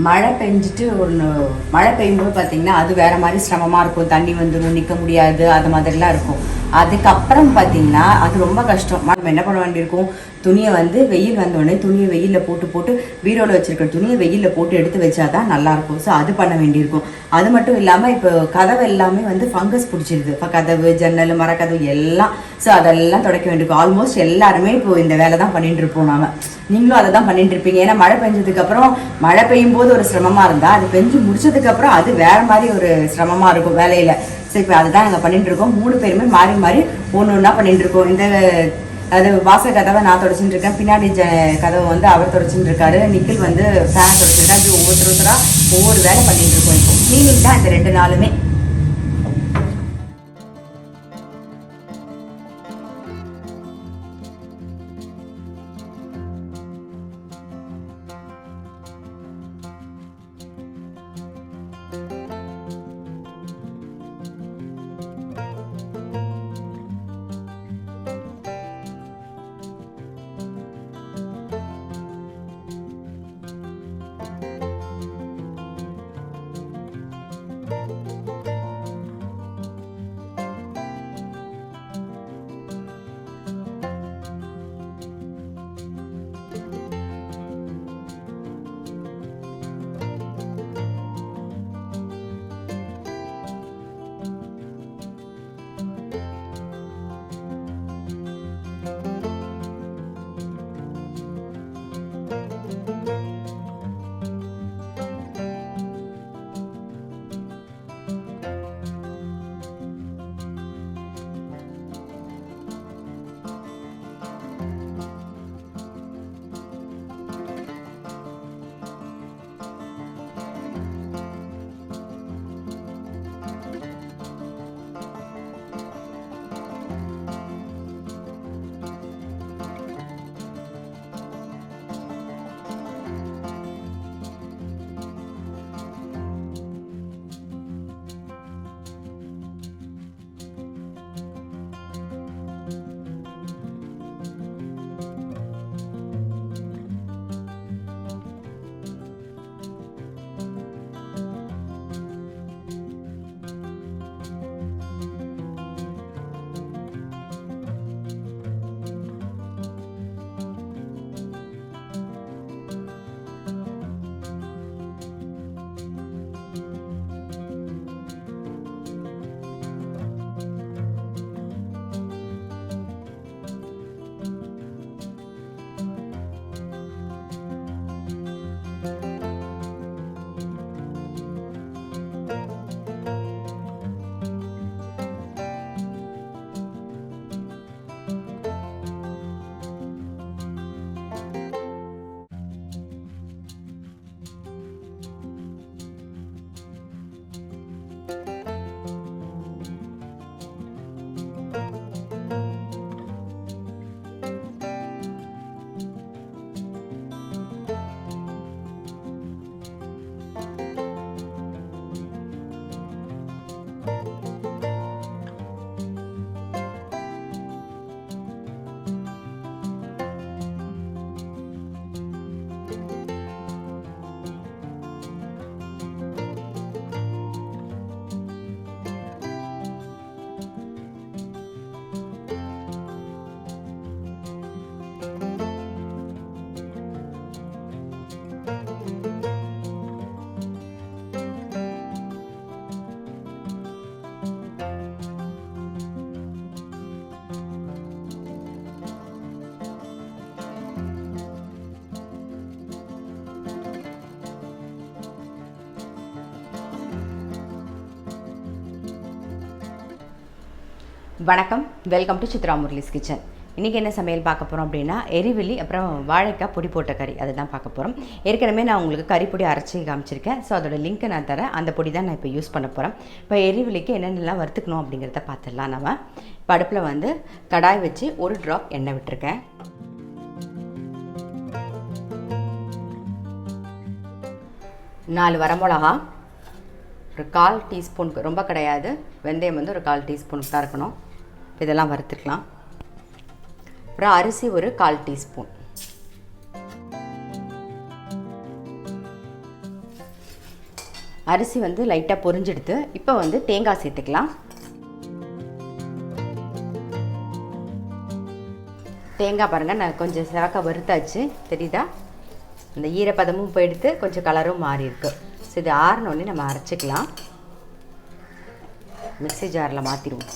மழை பெஞ்சிட்டு மழை பெய்யும்போது பார்த்தீங்கன்னா அது வேற மாதிரி சிரமமாக இருக்கும். தண்ணி வந்துடும், நிற்க முடியாது, அது மாதிரிலாம் இருக்கும். அதுக்கப்புறம் பார்த்தீங்கன்னா அது ரொம்ப கஷ்டம். நம்ம என்ன பண்ண வேண்டியிருக்கும், துணியை வெயில் வந்தோடனே துணியை வெயிலில் போட்டு பீரோவில் வச்சுருக்க துணியை வெயிலில் போட்டு எடுத்து வச்சா தான் நல்லாயிருக்கும். ஸோ அது பண்ண வேண்டியிருக்கும். அது மட்டும் இல்லாமல் இப்போ கதவு எல்லாமே ஃபங்கஸ் பிடிச்சிருது. இப்போ கதவு, ஜன்னல், மரக்கதவு எல்லாம். ஸோ அதெல்லாம் துடைக்க வேண்டியிருக்கும். ஆல்மோஸ்ட் எல்லாருமே இப்போ இந்த வேலை தான் பண்ணிட்டு இருப்போம். நீங்களும் அதை தான் பண்ணிட்டு இருப்பீங்க. ஏன்னா மழை பெஞ்சதுக்கப்புறம், மழை பெய்யும் போது ஒரு சிரமமாக இருந்தால் அது பெஞ்சு முடிச்சதுக்கப்புறம் அது வேறு மாதிரி ஒரு சிரமமாக இருக்கும் வேலையில். ஸோ இப்போ அதுதான் நாங்கள் பண்ணிட்டு இருக்கோம். 3 பேருமே மாறி மாறி ஒன்று ஒன்றா பண்ணிட்டு இருக்கோம். இந்த அது வாச கதவை நான் தொடச்சிட்டு இருக்கேன், பின்னாடி கதவை அவர் தொடச்சிட்டு இருக்காரு, நிக்கில் ஃபேனை தொடச்சிருக்கா. அப்படி ஒவ்வொருத்தராக ஒவ்வொரு வேலை பண்ணிட்டு இருக்கோம். இப்போ கிளீனிங் தான் இந்த 2 நாளுமே. வணக்கம், welcome to Chitra Murali's kitchen. இன்றைக்கி என்ன சமையல் பார்க்க போகிறோம் அப்படின்னா, எரிவிலி அப்புறம் வாழைக்காய் பொடி போட்ட கறி, அதை தான் பார்க்க போகிறோம். ஏற்கனவே நான் உங்களுக்கு கறி பொடி அரைச்சி காமிச்சிருக்கேன். ஸோ அதோட லிங்க்கை நான் தரேன். அந்த பொடி தான் நான் இப்போ யூஸ் பண்ண போகிறேன். இப்போ எரிவிலிக்கு என்னென்னலாம் வறுத்துக்கணும் அப்படிங்கிறத பார்த்துடலாம். நம்ம இப்போ அடுப்பில் கடாய் வச்சு 1 ட்ராப் எண்ணெய் விட்டுருக்கேன். நாலு வரமிளகா, ஒரு 1/4 டீஸ்பூனுக்கு, ரொம்ப கிடையாது, வெந்தயம் ஒரு 1/4 டீஸ்பூனுக்கு தான் இருக்கணும். இதெல்லாம் வறுத்துக்கலாம். அப்புறம் அரிசி ஒரு 1/4 டீஸ்பூன், அரிசி வந்து லைட்டாக பொரிஞ்செடுத்து இப்போ வந்து தேங்காய் சேர்த்துக்கலாம். தேங்காய் பாருங்கள் நான் கொஞ்சம் சிவக்க வறுத்தாச்சு, தெரியுதா? இந்த ஈரப்பதமும் போயிடுத்து, கொஞ்சம் கலரும் மாறி இருக்கு. ஸோ இது ஆறினோடனே நம்ம அரைச்சிக்கலாம். மிக்ஸி ஜாரில் மாற்றிடுவோம்.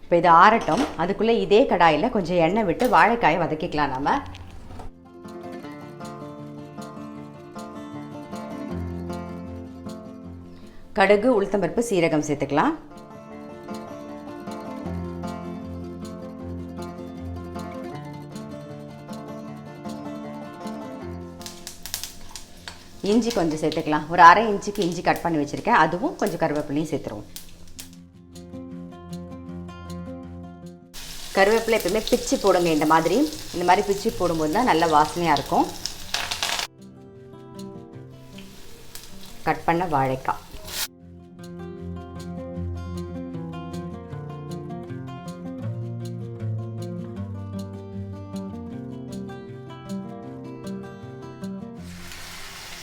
இப்போ இது ஆறட்டும். அதுக்குள்ளே இதே கடாயில் கொஞ்சம் எண்ணெய் விட்டு வாழைக்காயை வதக்கிக்கலாம். நம்ம கடுகு, உளுத்தம்பருப்பு, சீரகம் சேர்த்துக்கலாம். இஞ்சி கொஞ்சம் சேர்த்துக்கலாம். ஒரு அரை இன்ச்சுக்கு இஞ்சி கட் பண்ணி வச்சுருக்கேன். அதுவும் கொஞ்சம் கருவேப்பிலையும் சேர்த்துருவோம். கருவேப்பிலை எப்பவுமே பிச்சு போடுங்க. இந்த மாதிரி பிச்சு போடும்போது தான் நல்ல வாசனையாக இருக்கும். கட் பண்ண வாழைக்காய்,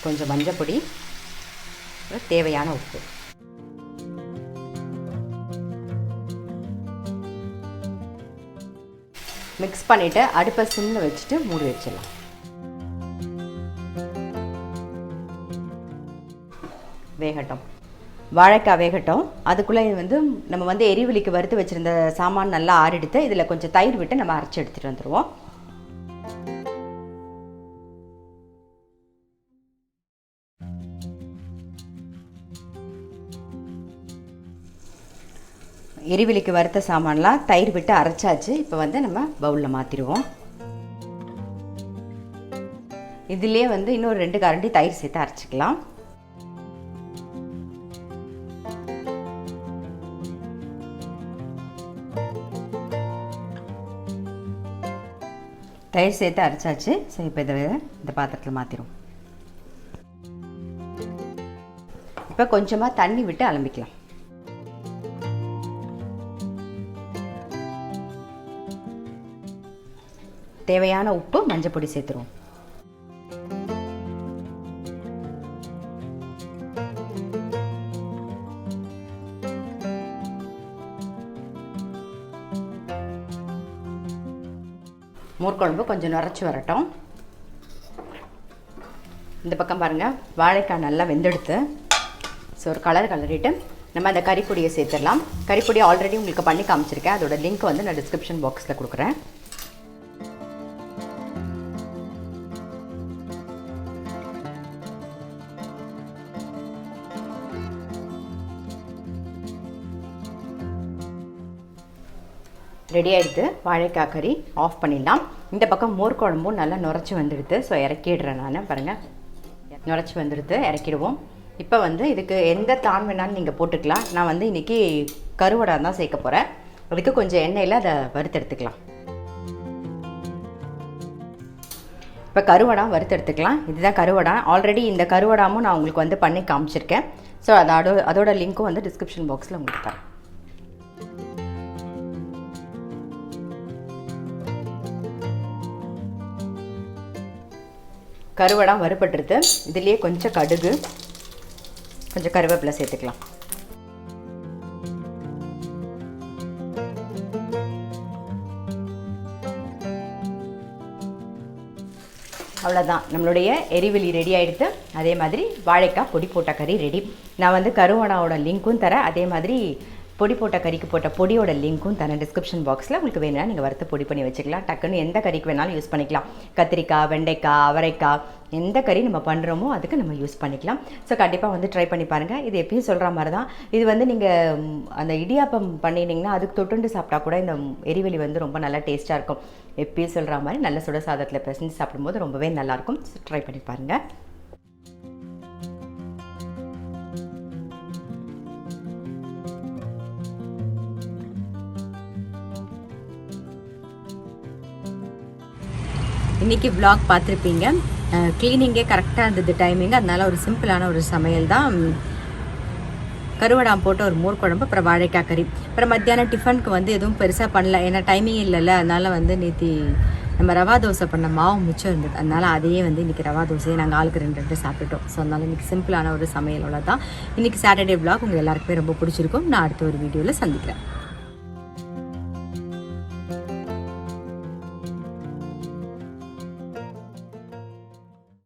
கொஞ்சம் மஞ்சள் பொடி, தேவையான உப்பு. மிக்ஸ் பண்ணிவிட்டு அடுப்பை சிம்மில் வச்சுட்டு மூடி வச்சிடலாம். வேகட்டும், வாழைக்காய் வேகட்டும். அதுக்குள்ளே வந்து நம்ம வந்து எரிவலிக்கு வறுத்து வச்சுருந்த சாமான் நல்லா ஆறிடுத்து. இதில் கொஞ்சம் தயிர் விட்டு நம்ம அரைச்சி எடுத்துகிட்டு வந்துடுவோம். எரிவலிக்கு வறுத்த சாமான்லாம் தயிர் விட்டு அரைச்சாச்சு. இப்போ வந்து நம்ம பவுலில் மாற்றிடுவோம். இதுலேயே வந்து இன்னொரு 2 கரண்டி தயிர் சேர்த்து அரைச்சிக்கலாம். தயிர் சேர்த்து அரைச்சாச்சு. சரி, இப்போ இந்த பாத்திரத்தில் மாற்றிடுவோம். இப்போ கொஞ்சமாக தண்ணி விட்டு அலம்பிக்கலாம். தேவையான உப்பு, மஞ்சள் பொடி சேர்த்துருவோம். மோர்க்குழம்பு கொஞ்சம் நுரைச்சி வரட்டும். இந்த பக்கம் பாருங்கள், வாழைக்காய் நல்லா வெந்தெடுத்து ஒரு கலரிட்டு நம்ம அந்த கறிப்பொடியை சேர்த்துடலாம். கறிப்பொடி ஆல்ரெடி உங்களுக்கு பண்ணி காமிச்சிருக்கேன். அதோட லிங்க் வந்து நான் டிஸ்கிரிப்ஷன் பாக்ஸில் கொடுக்குறேன். ரெடி ஆகிடுது வாழைக்காய் கறி. ஆஃப் பண்ணிடலாம். இந்த பக்கம் மோர் குழம்பும் நல்லா நுரைச்சி வந்துடுது. ஸோ இறக்கிடுறேன் நான். பாருங்கள், நுரைச்சி வந்துடுது, இறக்கிடுவோம். இப்போ வந்து இதுக்கு எந்த தான் வேணாலும் நீங்கள் போட்டுக்கலாம். நான் வந்து இன்றைக்கி கருவடை தான் சேர்க்க போகிறேன். அதுக்கு கொஞ்சம் எண்ணெயில் அதை வறுத்தெடுத்துக்கலாம். இப்போ கருவடாம் வறுத்தெடுத்துக்கலாம். இதுதான் கருவடாம். ஆல்ரெடி இந்த கருவடாமும் நான் உங்களுக்கு வந்து பண்ணி காமிச்சிருக்கேன். ஸோ அதோட லிங்க்கும் வந்து டிஸ்கிரிப்ஷன் பாக்ஸில் உங்களுக்கு தரேன். கருவடாம் வறுபட்டுருது. இதுலேயே கொஞ்சம் கடுகு, கொஞ்சம் கருவேப்பிலை சேர்த்துக்கலாம். அவ்வளோதான், நம்மளுடைய எரிவலி ரெடி ஆகிடுது. அதே மாதிரி வாழைக்காய் பொடி போட்ட கறி ரெடி. நான் வந்து கருவடாவோட லிங்க்கும் தரேன். அதே மாதிரி பொடி போட்ட கறிக்கு போட்ட பொடியோட லிங்க்கும் தரேன் டிஸ்கிரிப்ஷன் பாக்ஸில். உங்களுக்கு வேணும்னா நீங்கள் வறுத்து பொடி பண்ணி வச்சுக்கலாம். டக்குன்னு எந்த கறிக்கு வேணாலும் யூஸ் பண்ணிக்கலாம். கத்திரிக்காய், வெண்டைக்காய், அவரைக்காய், எந்த கறி நம்ம பண்ணுறோமோ அதுக்கு நம்ம யூஸ் பண்ணிக்கலாம். ஸோ கண்டிப்பாக வந்து ட்ரை பண்ணி பாருங்கள். இது எப்பயும் சொல்கிற மாதிரி தான். இது வந்து நீங்கள் அந்த இடியாப்பம் பண்ணினீங்கன்னா அதுக்கு தொட்டுண்டு சாப்பிட்டா கூட இந்த எரிவலி வந்து ரொம்ப நல்லா டேஸ்ட்டாக இருக்கும். எப்பயும் சொல்கிற மாதிரி நல்ல சுட சாதத்தில் பிசைஞ்சு சாப்பிடும்போது ரொம்பவே நல்லாயிருக்கும். ஸோ ட்ரை பண்ணி பாருங்கள். இன்றைக்கி vlog பார்த்துருப்பீங்க. க்ளீனிங்கே கரெக்டாக இருந்தது டைமிங். அதனால் ஒரு சிம்பிளான ஒரு சமையல் தான். கருவடாம் போட்டு ஒரு மோர் குழம்பு, அப்புறம் வாழைக்காய் கறி. அப்புறம் மத்தியானம் டிஃபனுக்கு வந்து எதுவும் பெருசாக பண்ணல. ஏன்னா டைமிங் இல்லைல்ல. அதனால் வந்து நேற்று நம்ம ரவா தோசை பண்ண மாவு மிச்சம் இருந்தது, அதனால் அதையே வந்து இன்றைக்கி ரவா தோசையை நாங்கள் ஆளுக்கு 2 சாப்பிட்டுட்டோம். ஸோ அதனால் இன்றைக்கி சிம்பிளான ஒரு சமையலோட தான் இன்றைக்கி சாட்டர்டே vlog உங்கள் எல்லாருக்குமே ரொம்ப பிடிச்சிருக்கும். நான் அடுத்த ஒரு வீடியோவில் சந்திக்கிறேன்.